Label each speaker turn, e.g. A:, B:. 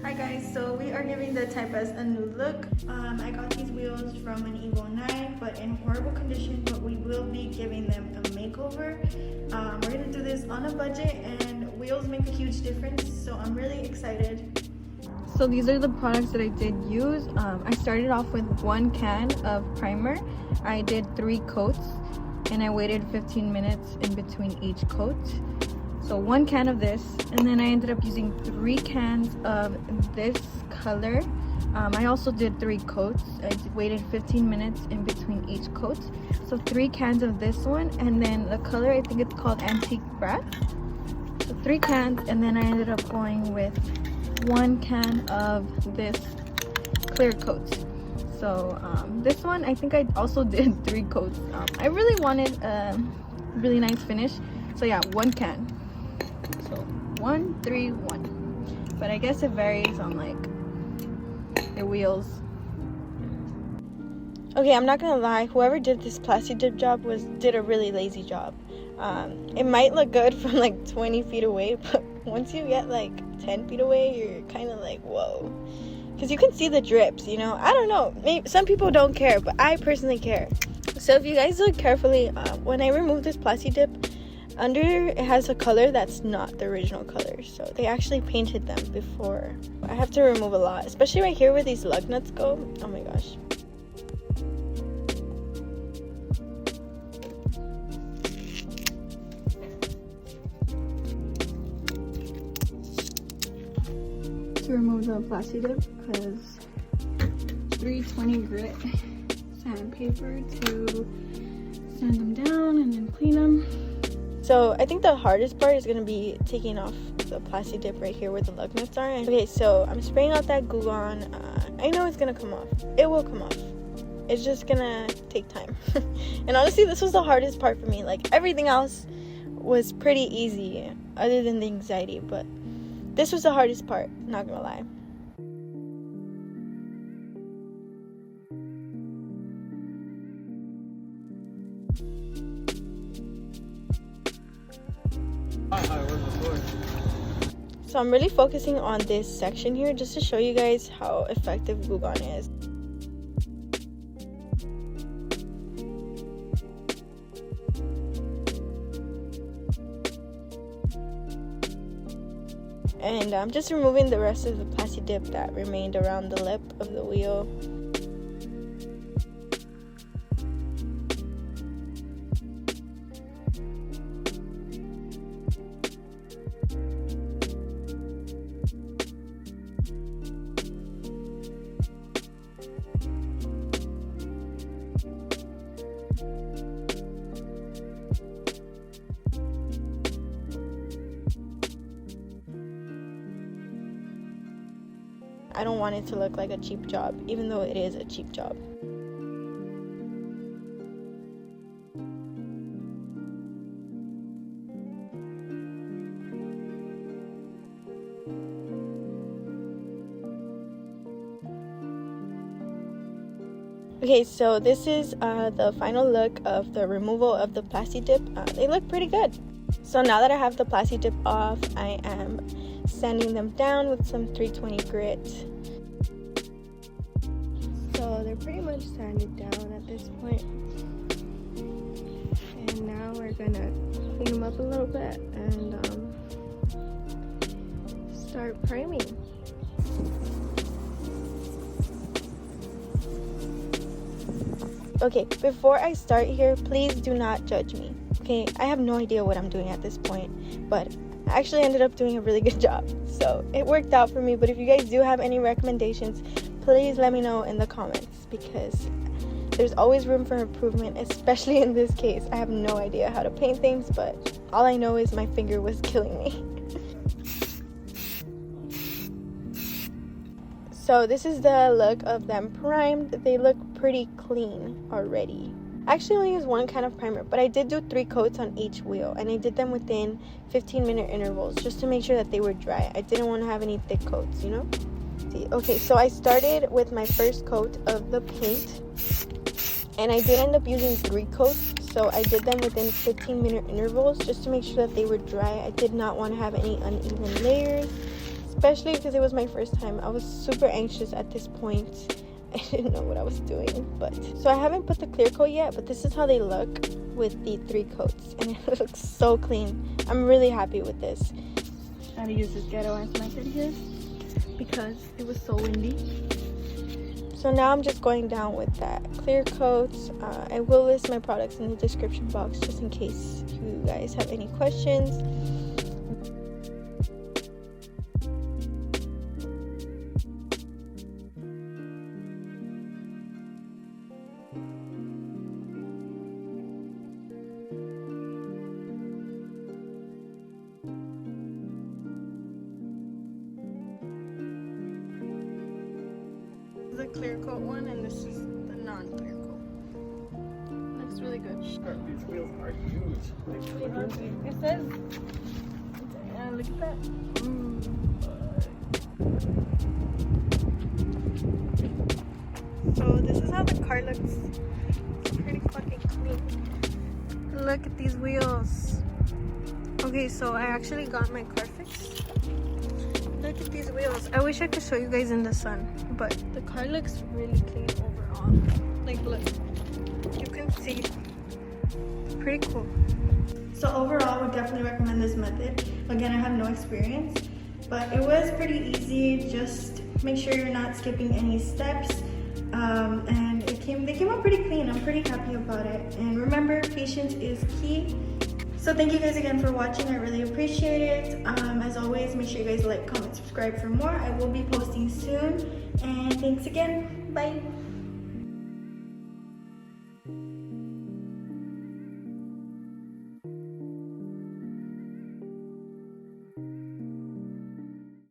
A: Hi guys, so we are giving the Type S a new look. I got these wheels from an Evo 9, but in horrible condition, but we will be giving them a makeover. We're gonna do this on a budget, and wheels make a huge difference, so I'm really excited. So these are the products that I did use. I started off with 1 can of primer. I did 3 coats, and I waited 15 minutes in between each coat. So 1 can of this, and then I ended up using 3 cans of this color. I also did 3 coats. I waited 15 minutes in between each coat. So 3 cans of this one, and then the color, I think it's called Antique Brass. So 3 cans, and then I ended up going with 1 can of this clear coat. So this one, I think I also did 3 coats. I really wanted a really nice finish. So yeah, 1 can. So 1, 3, 1. But I guess it varies on like the wheels. Okay, I'm not gonna lie, whoever did this plastic dip job did a really lazy job. It might look good from like 20 feet away, but once you get like 10 feet away, you're kind of like, whoa. Because you can see the drips, you know? I don't know, maybe some people don't care, but I personally care. So if you guys look carefully, when I removed this plastic dip, under it has a color that's not the original color, so they actually painted them before. I have to remove a lot, especially right here where these lug nuts go. Oh my gosh. To remove the plastic dip, because 320 Grit Sandpaper to sand them down and then clean them. So I think the hardest part is going to be taking off the plastic dip right here where the lug nuts are. Okay, so I'm spraying out that Goo Gone. I know it's going to come off. It will come off. It's just going to take time. And honestly, this was the hardest part for me. Like, everything else was pretty easy other than the anxiety. But this was the hardest part, not going to lie. So I'm really focusing on this section here just to show you guys how effective Goo Gone is. And I'm just removing the rest of the plastic dip that remained around the lip of the wheel. I don't want it to look like a cheap job, even though it is a cheap job. Okay, so this is the final look of the removal of the plastic dip. They look pretty good. So now that I have the plastic dip off, I am sanding them down with some 320 grit. So they're pretty much sanded down at this point. And now we're gonna clean them up a little bit and start priming. Okay, before I start here, please do not judge me. Okay, I have no idea what I'm doing at this point, but I actually ended up doing a really good job, so it worked out for me. But if you guys do have any recommendations, please let me know in the comments, because there's always room for improvement, especially in this case. I have no idea how to paint things, but all I know is my finger was killing me. So this is the look of them primed. They look pretty clean already. I actually only used 1 can of primer, but I did do 3 coats on each wheel, and I did them within 15-minute intervals just to make sure that they were dry. I didn't want to have any thick coats, you know? See, okay, so I started with my first coat of the paint, and I did end up using 3 coats, so I did them within 15-minute intervals just to make sure that they were dry. I did not want to have any uneven layers,
B: especially because it was my first time. I was super anxious at this point. I didn't know what I was doing, but so I haven't put the clear coat yet, but this is how they look with the 3 coats, and it looks so clean. I'm really happy with this. I had to use this ghetto ass method here because it was so windy. So now I'm just going down with that clear coat. I will list my products in the description box just in case you guys have any questions. The clear coat one, and this is the non-clear coat. Looks really good.
C: These wheels are huge.
B: It says, look at that. So this is how the car looks. It's pretty fucking clean. Look at these wheels. Okay, so I actually got my car fixed. Look at these wheels. I wish I could show you guys in the sun, but the car looks really clean overall. Like, look, you can see. Pretty cool.
A: So overall, we definitely recommend this method. Again, I have no experience, but it was pretty easy. Just make sure you're not skipping any steps. And they came out pretty clean. I'm pretty happy about it. And remember, patience is key. So thank you guys again for watching. I really appreciate it. As always, make sure you guys like, comment, subscribe for more. I will be posting soon. And thanks again. Bye.